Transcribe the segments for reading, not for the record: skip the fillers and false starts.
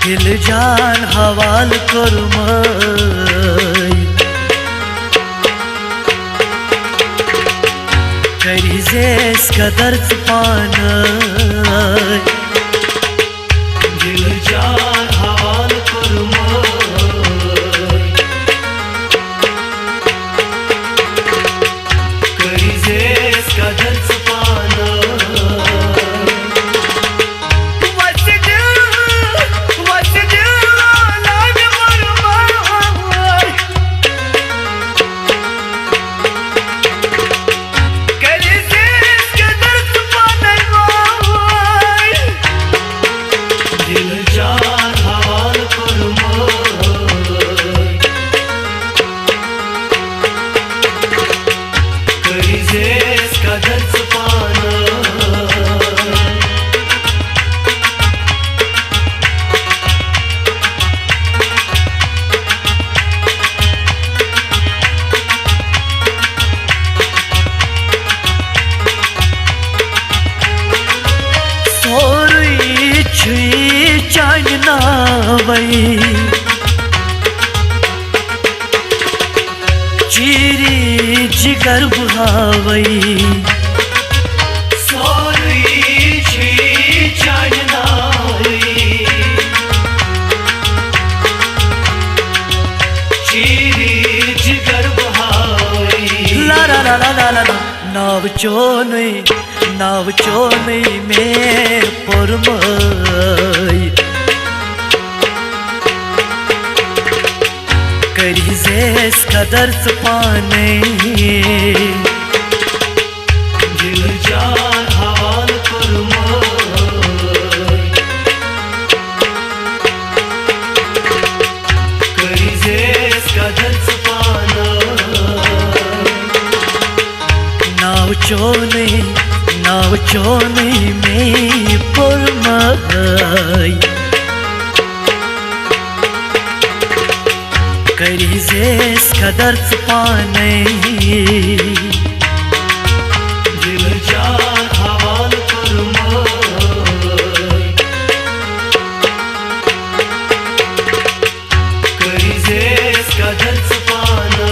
दिल जान हवाल कोरमाय करीजेस कदर पानाय दिल जान हवाल कोरमाय करीजेस कदर चीरी जिगर बुहावई सोरी छी चांदनाई चीरी जिगर बुहावई ला ला ला ला ला ला नाव चोनई में पुरमई करीजेस कदर पाने दिल जान हवाल कोरमाय करीजेस कदर पाना नाव चोनई में पुरमाय करीजेस कदर पाने दिल जान हवाल कोरमाय करीजेस कदर पाना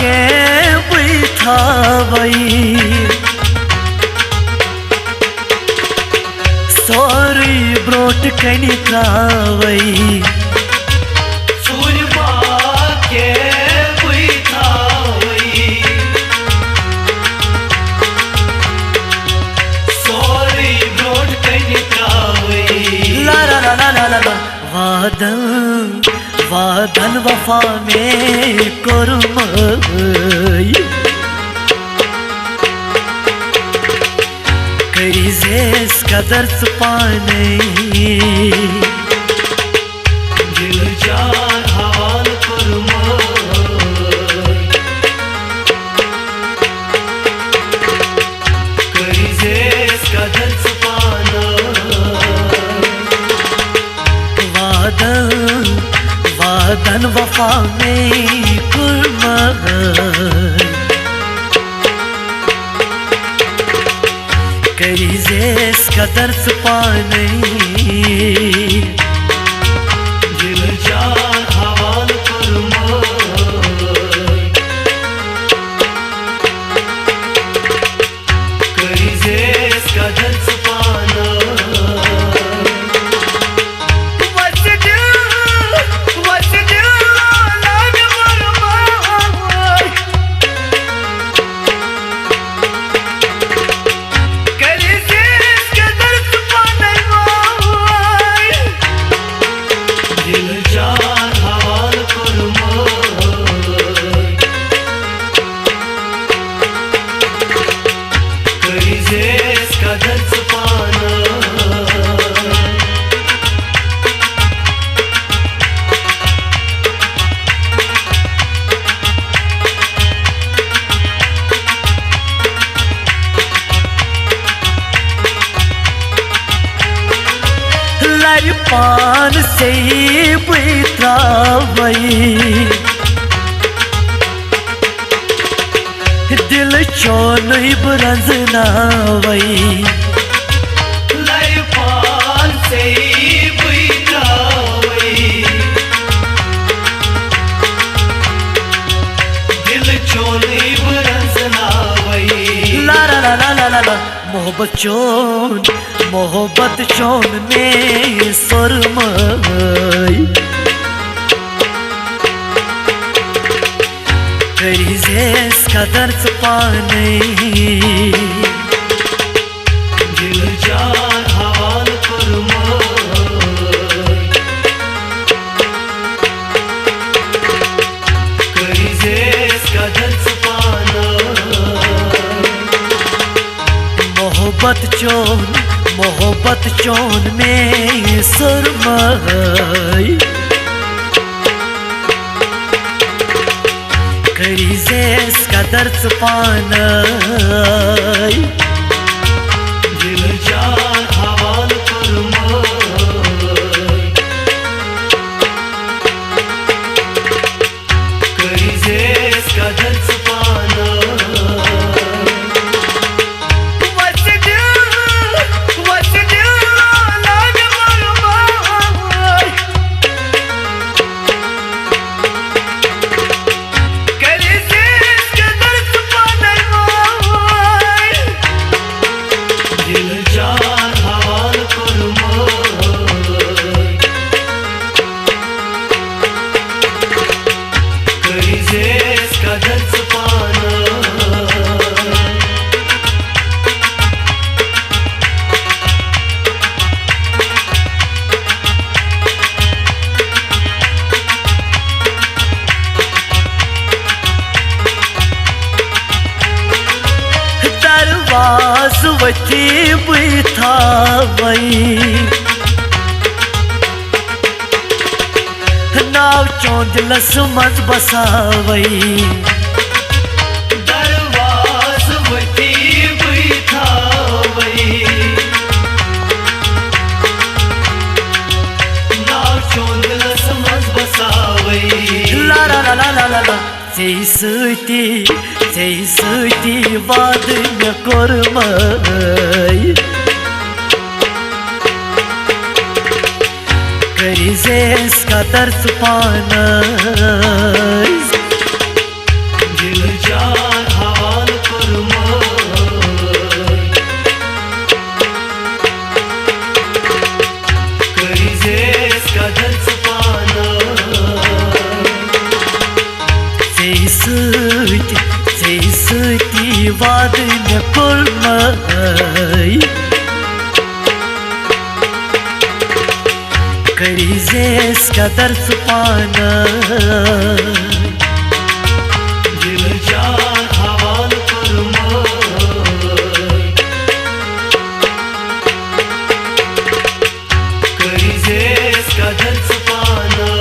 के बैठावई सोरी ब्रोट कनी त्रावई सूरमा के बैठावई सोरी ब्रोट कनी त्रावई ला ला ला ला ला ला वादन वफा में कोरमाय करीजेस कदर पाने दिल जान हवाल कोरमाय करीजेस कदर पाना वादन वफा में कोरमाय करीजेस कदर पाने दिल जान हवाल कोरमाय करीजेस कदर पाना Cause करीजेस कदर पाना लर पान से बैत्रावई दिल चोन ब्रजनावई लय पान से बैत्रावई दिल चोन ब्रजनावई ला ला ला ला ला ला मोहब्बत चोन में सुरमई करीजेस कदर पाने दिल जान हवाल करीजेस कदर पाना मोहब्बत चोन में सुरमई करीजेस कदर पाना दिल जान हवाल करीजेस कदर पाना वची बैठावई नाव चौंजलस मज बसावई दरवाज वची बैठावई नाव चौंजलस मज बसावई ला ला ला ला ला ला Seyisiti vadine kormay Krizes kadar tupanay Dil can haval kormay Krizes kadar tupanay Seyisiti vadine kormay Krizes kadar tupanay Dil can haval kormay Krizes kadar tupanay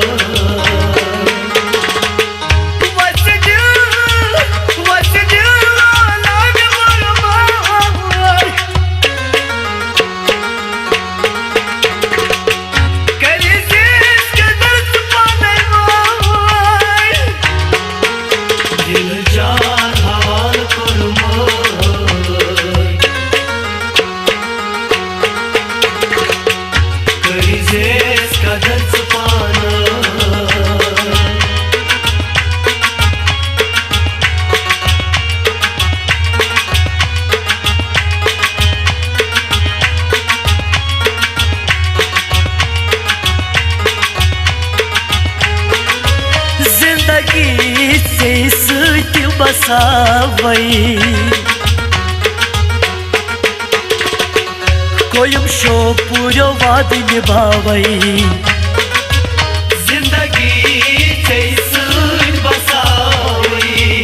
बसावई कोयम शो पूरो वाद निभावई जिंदगी चैसून बसावई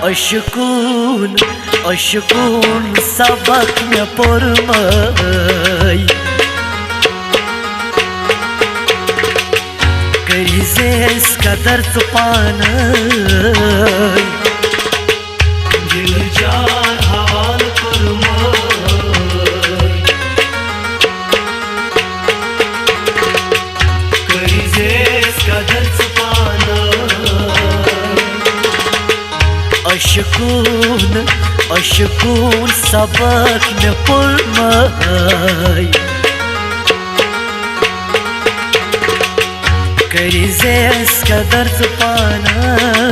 अशकून सबक में pormai Crizes kadar tupanai दिल जान हाल फरमाई करीज़ेस कदर छुपाना अशकून सबक में pormai Crizes kadar tupanai